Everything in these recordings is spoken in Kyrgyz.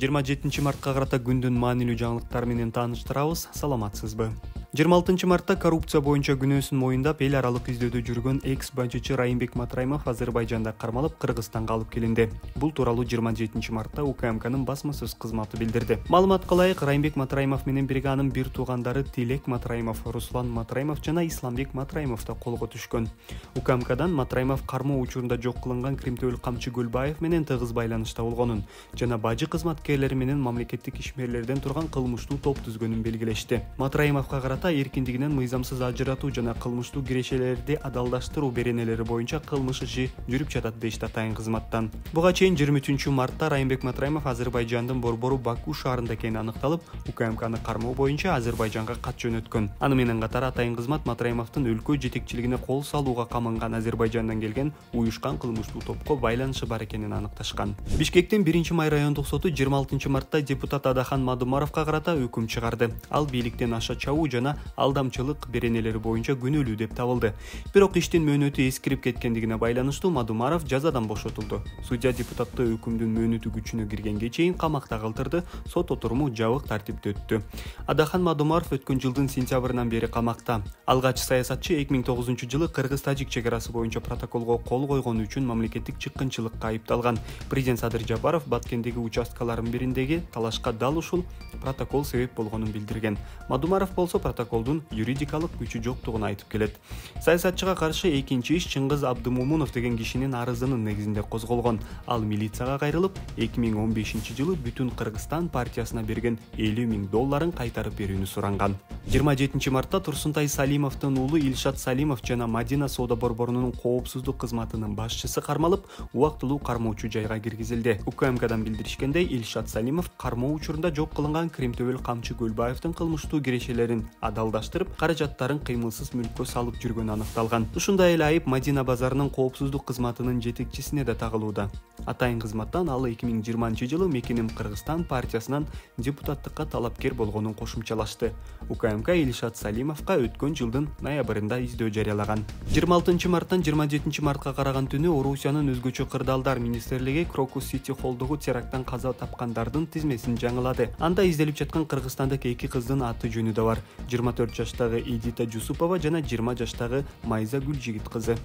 27 мартка карата күндүн маанилүү жаңылыктары менен тааныштырабыз. Саламатсызбы? 26 мартта коррупция боюнча күнөөсүн моюндап эл аралык издөөдө жүргөн экс-бажычы Райымбек Матраимов Азербайжанда кармалып, Кыргызстанга алып келинди. Бул тууралуу 27 мартта УКМКнын басма сөз кызматы билдирди. Маалыматка ылайык, Райымбек Матраимов менен бирге анын бир туугандары Тилек Матраимов, Руслан Матраимов жана Исламбек Матраимов да колго түшкөн. УКМКдан Матраимов кармоо учурунда жок кылынган Кримтөөл Камчы Гөлбаев менен тыгыз байланышта болгонун жана бажы кызматкерлери менен мамлекеттик ишмерлерден турган кылмыштуу топ түзгөнүн белгилешти. Матраимовго карата эркиндигинен мыйзамсыз ажыратуу жана кылмыштуу кирешелерди адалдаштыруу беренелери боюнча кылмыш иши жүрүп жатат дейт атайын кызматтан. Буга чейин 23 мартта Райымбек Матраимов Азербайжандын борбору Баку шаарында экени аныкталып, УКМКны кармоо боюнча Азербайжанга кат жөнөткөн. Аны менен катар атайын кызмат Матраимовдун өлкө жетекчилигине кол салууга каманган Азербайжандан келген уюшкан кылмыштуу топко байланышы бар экенин аныкташкан. Бишкектин 1-май райондук соту 26 мартта депутат Адахан Мадумаровго карата өкүм чыгарды. Ал бийликтен аша чабуу жана алдамчылык беренелери боюнча күнөөлүү деп табылды. Бирок иштин мөөнөтү эскирип кеткендигине байланыштуу Мадумаров жазадан бошотулду. Судья депутатты өкүмдүн мөөнөтү күчүнө киргенге чейин камакта калтырды. Сот отуруму жабык тартипте өттү. Адахан Мадумаров өткөн жылдын сентябрынан бери камакта. Алгач саясатчы 2009 жылы Кыргыз-Тажик чекарасы боюнча протоколго кол койгону үчүн мамлекеттик чыккынчылыкка айыпталган. Президент Садыр Жапаров Баткендеги участкалардын бириндеги талашка дал ушул протокол себеп болгонун билдирген. Мадумаров болсо протоколдун юридикалык күчү жоктугун айтып келет. Саясатчыга каршы экинчи иш Чыңгыз Абдымомунов деген кишинин арызынын негизинде козголгон. Ал милицияга кайрылып, 2015 жылы Бүтүн Кыргызстан партиясына берген $50,000 кайтарып берүүнү суранган. 27 мартта Турсунтай Салимовдун уулу Илшат Салимов жана Мадина соода борборунун коопсуздук кызматынын башчысы кармалып, убактылуу кармоочу жайга киргизилди. УКМКдан билдиришкендей, Илшат Салимов кармоо учурунда жок кылынган Кримтөөл Камчы Гөлбаевдин кылмыштуу кирешелерин адалдаштырып, каражаттарын кыймылсыз мүлккө салып жүргөнү аныкталган. Ушундай эле айып Мадина базарынын коопсуздук кызматынын жетекчисине да тагылууда. Атайын кызматтан ал 2020 жылы Мекеним Кыргызстан партиясынан депутаттыкка талапкер болгонун кошумчалашты. УКМК Илшат Салимовго өткөн жылдын ноябрында издөө жарыялаган. 26 марттан 27 мартка караган түнү Орусиянын өзгөчө кырдаалдар министрлиги Крокус Сити холлдогу теракттан каза тапкандардын тизмесин жаңылады. Анда изделип жаткан Кыргызстандык эки кыздын аты жөнү да бар. 24 жаштагы Эдита Жусупова жана 20 жаштагы Майза Гүлжигит кызы.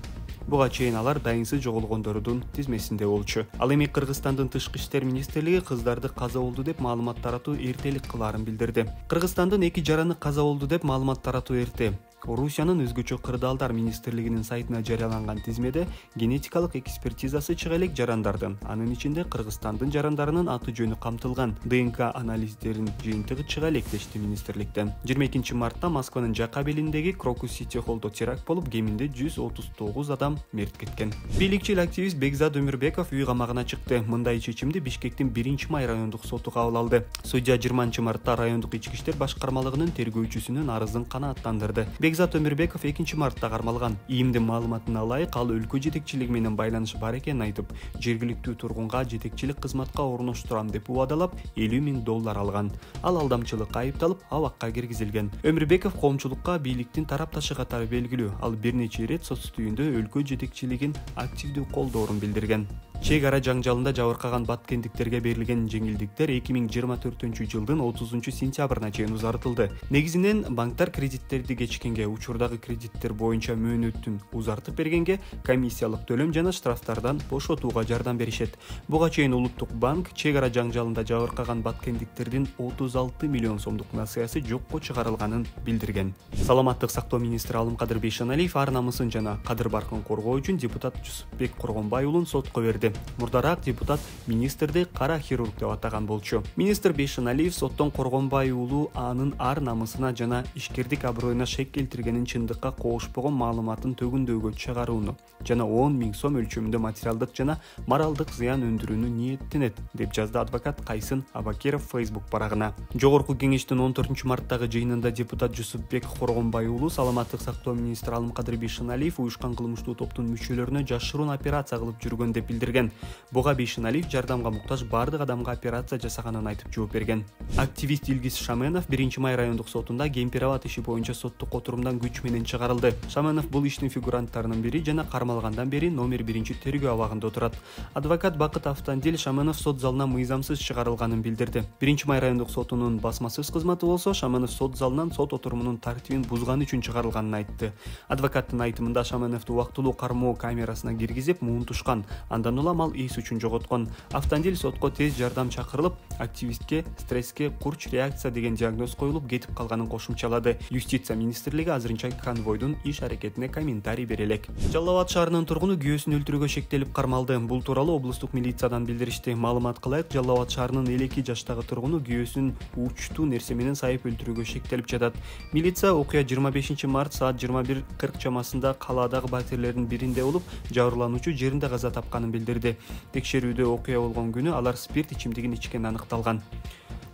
Буга чейин алар дайынсыз жоголгондордун тизмесинде болчу. Ал эми Кыргызстандын тышкы иштер министрлиги кыздарды каза болду деп маалымат таратуу эртелик кылаарын билдирди. Кыргызстандын эки жараны каза болду деп маалымат таратуу эрте. Орусиянын өзгөчө кырдаалдар министрлигинин сайтына жарыяланган тизмеде генетикалык экспертизасы чыга элек жарандардын, анын ичинде Кыргызстандын жарандарынын аты жөнү камтылган. ДНК анализдеринин жыйынтыгы чыга элек дешти министрликтен. 22 мартта Москванын жакка белиндеги Крокус Сити холлдо теракт болуп, кеминде 139 адам мерт кеткен. Бийликчил активист Бекзат Өмүрбеков үй камагына чыкты. Мындай чечимди Бишкектин 1-май райондук соту кабыл алды. Судья 20 мартта райондук ички иштер башкармалыгынын тергөөчүсүнүн арызын канааттандырды. Бекзат Өмүрбеков 2 мартта кармалган. ИИМдин маалыматына ылайык, ал өлкө жетекчилиги менен байланышы бар экенин айтып, жергиликтүү тургунга жетекчилик кызматка орноштурам деп убадалап, $50,000 алган. Ал алдамчылыкка айыпталып, абакка киргизилген. Өмүрбеков коомчулукка бийликтин тарапташы катары белгилүү. Ал бир нече ирет сот түтүйүндө өлкө жетекчилигин активдүү колдоорун билдирген. Чек ара жаңжалында жабыркаган баткендиктерге берилген жеңилдиктер 2024 жылдын 30 сентябрына чейин узартылды. Негизинен банктар кредиттерди кечиккенге, учурдагы кредиттер боюнча мөөнөтүн узартып бергенге комиссиялык төлөм жана штрафтардан бошотууга жардам беришет. Буга чейин Улуттук банк чек ара жаңжалында жабыркаган баткендиктердин 36 миллион сомдук насыясы жокко чыгарылганын билдирген. Саламаттык сактоо министри Алымкадыр Бейшеналиев ар намысын жана кадыр баркын коргоо үчүн депутат Жусупбек Коргонбай уулун сотко берди. Мурдараак депутат министрди кара хирург деп атаган болчу. Министр Бейшеналиев соттон Коргонбай уулу анын ар намысына жана ишкердик аброюна шек келтиргенин чындыкка коошпогон маалыматын төгүндөөгө чыгарууну жана 10 000 сом өлчөмүндө материалдык жана моралдык зыян өндүрүүнү ниеттенет, деп жазды адвокат Кайсын Абакеров Facebook барагына. Жогорку кеңештин 14 марттагы жыйынында депутат Жусупбек Коргонбай уулу саламаттык сактоо министри Алымкадыр Бейшеналиев уюшкан кылмыштуу топтун мүчөлөрүнө жашыруун операция кылып жүргөн деп билдирген. билдирген. Буга Бейшеналиев жардамга муктаж бардык адамга операция жасаганын айтып жооп берген. Активист Илгиз Шаменов 1-май райондук сотунда Кемпир-Абад иши боюнча соттук отурумдан күч менен чыгарылды. Шаменов бул иштин фигуранттарынын бири жана кармалгандан бери номер 1-тергөө абагында отурат. Адвокат Бакыт Автандил Шаменов сот залына мыйзамсыз чыгарылганын билдирди. 1-май райондук сотунун басмасөз кызматы болсо Шаменов сот залынан сот отурумунун тартибин бузганы үчүн чыгарылганын айтты. Адвокаттын айтымында Шаменовду убактылуу кармоо камерасына киргизип муунтушкан, андан улам ал эс үчүн жоготкон. Автандил сотко тез жардам чакырылып, активистке стресске курч реакция деген диагноз коюлуп кетип калганын кошумчалады. Юстиция министрлиги азырынча конвойдун иш аракетине комментарий бере элек. Жалал Абад шаарынын тургуну күйөөсүн өлтүрүүгө шектелип кармалды. Бул тууралуу облустук милициядан билдиришти. Маалымат кылайык, Жалал Абад шаарынын 52 жаштагы тургуну күйөөсүн учтуу нерсе менен сайып өлтүрүүгө шектелип жатат. Милиция окуя 25 март саат 21:40 чамасында калаадагы батирлердин биринде болуп, жабырлануучу жеринде каза тапканын билдирди. Текшерүүдө окуя болгон күнү алар спирт ичимдигин ичкени аныкталган.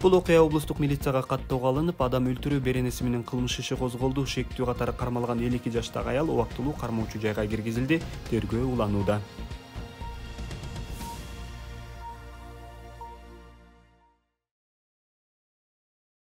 Бул окуя облустук милицияга каттоого алынып, адам өлтүрүү беренеси менен кылмыш иши козголду. Шектүү катары кармалган 52 жаштагы аял убактылуу кармоочу жайга киргизилди. Тергөө уланууда.